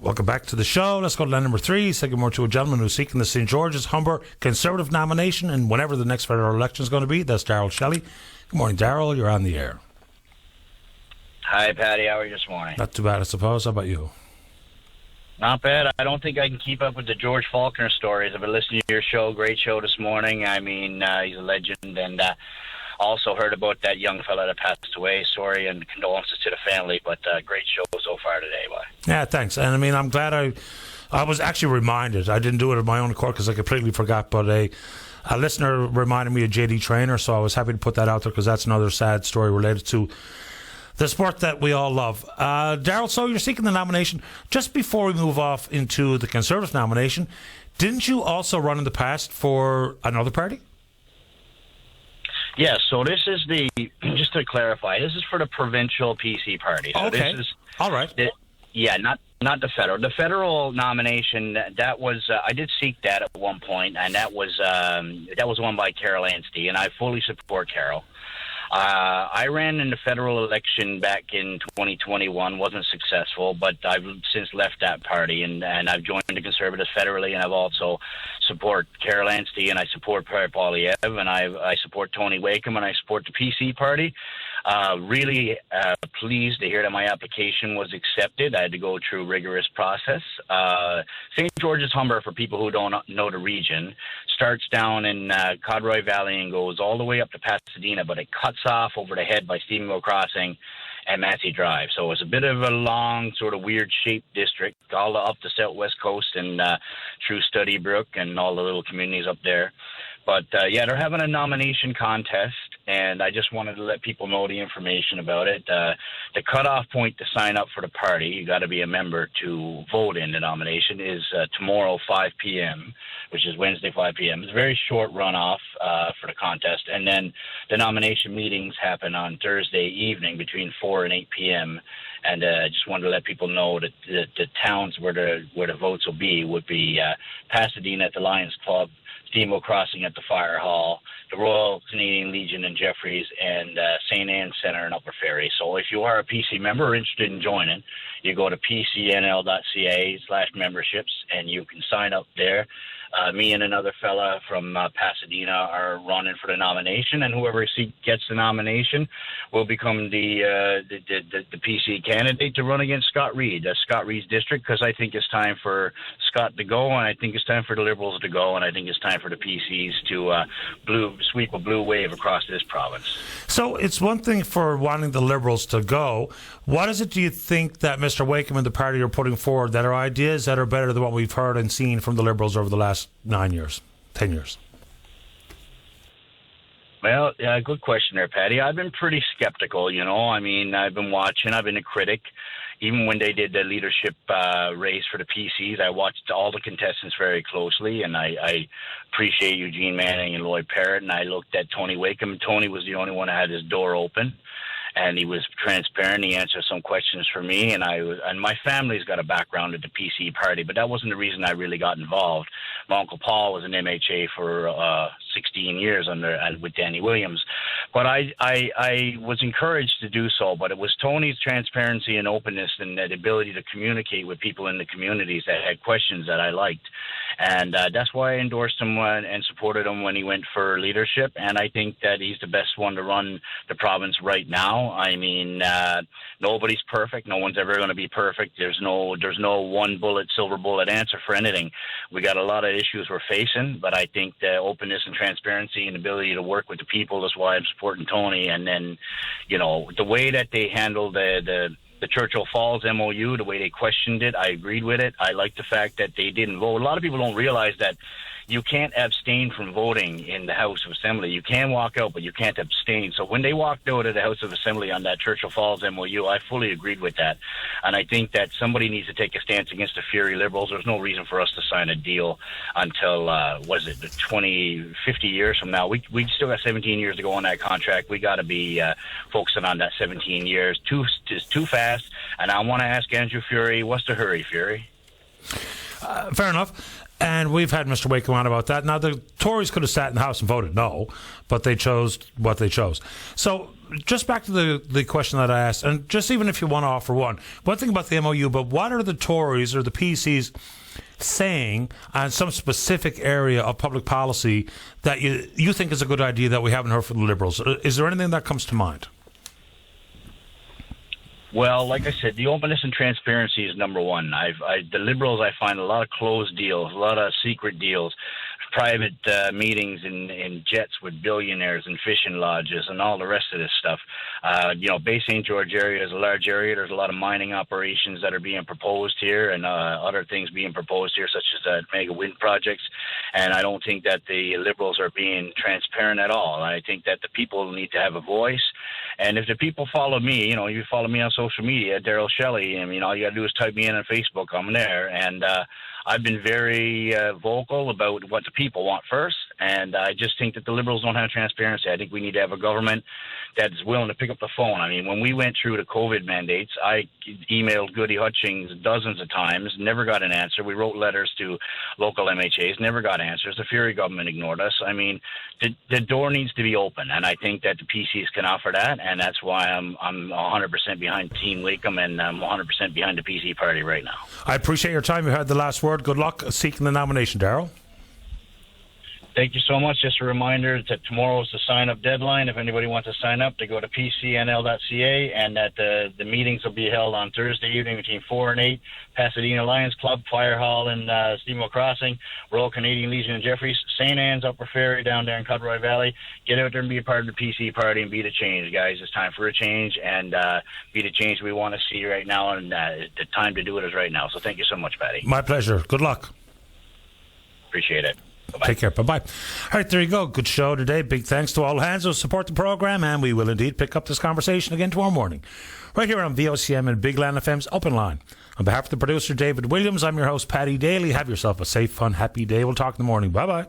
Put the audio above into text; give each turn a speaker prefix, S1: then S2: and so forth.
S1: Welcome back to the show. Let's go to line number 3. Say good morning to a gentleman who's seeking the St. George's Humber Conservative nomination and whenever the next federal election is going to be. That's Darrell Shelley. Good morning, Darrell. You're on the air.
S2: Hi, Patty. How are you this morning?
S1: Not too bad, I suppose. How about you?
S2: Not bad. I don't think I can keep up with the George Faulkner stories. I've been listening to your show. Great show this morning. I mean, he's a legend. And also heard about that young fella that passed away. Sorry and condolences to the family. But great show so far today, boy.
S1: Yeah, thanks. And I mean, I'm glad I was actually reminded. I didn't do it of my own accord because I completely forgot. But a listener reminded me of J.D. Traynor, so I was happy to put that out there because that's another sad story related to the sport that we all love. Darrell, so you're seeking the nomination. Just before we move off into the Conservative nomination, didn't you also run in the past for another party?
S2: Yes, so this is just to clarify, this is for the provincial PC party. So
S1: okay.
S2: This is,
S1: all right.
S2: Not the federal. The federal nomination, that was, I did seek that at one point, and that was won by Carol Anstey, and I fully support Carol. I ran in the federal election back in 2021, wasn't successful, but I've since left that party, and I've joined the Conservatives federally, and I've also support Carol Anstey, and I support Perry Poilievre, and I support Tony Wakeham, and I support the PC party. Really pleased to hear that my application was accepted. I had to go through a rigorous process. St. George's Humber, for people who don't know the region, starts down in Codroy Valley and goes all the way up to Pasadena, but it cuts off over the head by Stephenville Crossing and Massey Drive. So it's a bit of a long, sort of weird-shaped district, all up the southwest coast and through Studybrook and all the little communities up there. But, they're having a nomination contest, and I just wanted to let people know the information about it. The cutoff point to sign up for the party, you got to be a member to vote in the nomination, is tomorrow 5 p.m., which is Wednesday 5 p.m. It's a very short runoff for the contest, and then the nomination meetings happen on Thursday evening between 4 and 8 p.m., and I just wanted to let people know that the towns where the votes will be would be Pasadena at the Lions Club, Stephenville Crossing at the Fire Hall, the Royal Canadian Legion in Jeffreys, and St. Anne's Centre in Upper Ferry. So if you are a PC member or interested in joining, you go to pcnl.ca/memberships, and you can sign up there. Me and another fella from Pasadena are running for the nomination, and whoever gets the nomination will become the PC candidate to run against Scott Reid. That's Scott Reid's district, because I think it's time for Scott to go, and I think it's time for the Liberals to go, and I think it's time for the PCs to sweep a blue wave across this province.
S1: So it's one thing for wanting the Liberals to go. What is it, do you think, that Mr. Wakeham and the party are putting forward that are ideas that are better than what we've heard and seen from the Liberals over the last 9 years, 10 years?
S2: Well, good question there, Patty. I've been pretty skeptical, I mean, I've been watching. I've been a critic. Even when they did the leadership race for the PCs, I watched all the contestants very closely, and I appreciate Eugene Manning and Lloyd Parrott, and I looked at Tony Wakeham. Tony was the only one that had his door open, and he was transparent. He answered some questions for me, and my family's got a background at the PC party, but that wasn't the reason I really got involved. My Uncle Paul was an MHA for 16 years with Danny Williams. But I was encouraged to do so, but it was Tony's transparency and openness and that ability to communicate with people in the communities that had questions that I liked. And that's why I endorsed him and supported him when he went for leadership. And I think that he's the best one to run the province right now. I mean, nobody's perfect. No one's ever going to be perfect. There's no one bullet, silver bullet answer for anything. We got a lot of issues we're facing, but I think the openness and transparency and ability to work with the people is why I'm supporting Tony. And then, the way that they handled the Churchill Falls MOU, the way they questioned it, I agreed with it. I like the fact that they didn't vote. A lot of people don't realize that you can't abstain from voting in the House of Assembly. You can walk out, but you can't abstain. So when they walked out of the House of Assembly on that Churchill Falls MOU, I fully agreed with that. And I think that somebody needs to take a stance against the Ferry Liberals. There's no reason for us to sign a deal until, 50 years from now. We still got 17 years to go on that contract. We got to be focusing on that 17 years. It's too fast. And I want to ask Andrew Ferry, what's the hurry, Ferry?
S1: Fair enough. And we've had Mr. Wakeham on about that. Now, the Tories could have sat in the House and voted no, but they chose what they chose. So, just back to the question that I asked, and just even if you want to offer one thing about the MOU, but what are the Tories or the PCs saying on some specific area of public policy that you think is a good idea that we haven't heard from the Liberals? Is there anything that comes to mind?
S2: Well, like I said, the openness and transparency is number one. The Liberals, I find a lot of closed deals, a lot of secret deals, private meetings in jets with billionaires and fishing lodges and all the rest of this stuff. Bay St. George area is a large area. There's a lot of mining operations that are being proposed here and other things being proposed here, such as mega wind projects. And I don't think that the Liberals are being transparent at all. I think that the people need to have a voice. And if the people follow me, you follow me on social media, Darrell Shelley, and all you got to do is type me in on Facebook. I'm there. And I've been very vocal about what the people want first, and I just think that the Liberals don't have transparency. I think we need to have a government that's willing to pick up the phone. I mean, when we went through the COVID mandates, I emailed Goody Hutchings dozens of times, never got an answer. We wrote letters to local MHAs, never got answers. The Ferry government ignored us. I mean, the door needs to be open, and I think that the PCs can offer that, and that's why I'm 100% behind Team Wakeham, and I'm 100% behind the PC party right now.
S1: I appreciate your time. You had the last word. Good luck seeking the nomination, Darrell.
S2: Thank you so much. Just a reminder that tomorrow is the sign-up deadline. If anybody wants to sign up, they go to pcnl.ca, and that the meetings will be held on Thursday evening between 4 and 8, Pasadena Lions Club, Fire Hall in Stephenville Crossing, Royal Canadian Legion in Jeffries, St. Anne's, Upper Ferry, down there in Cudroy Valley. Get out there and be a part of the PC party and be the change, guys. It's time for a change, and be the change we want to see right now, and the time to do it is right now. So thank you so much, Patty.
S1: My pleasure. Good luck.
S2: Appreciate it. Bye-bye.
S1: Take care. Bye-bye. All right, there you go. Good show today. Big thanks to all hands who support the program, and we will indeed pick up this conversation again tomorrow morning, right here on VOCM and Big Land FM's Open Line. On behalf of the producer, David Williams, I'm your host, Paddy Daly. Have yourself a safe, fun, happy day. We'll talk in the morning. Bye-bye.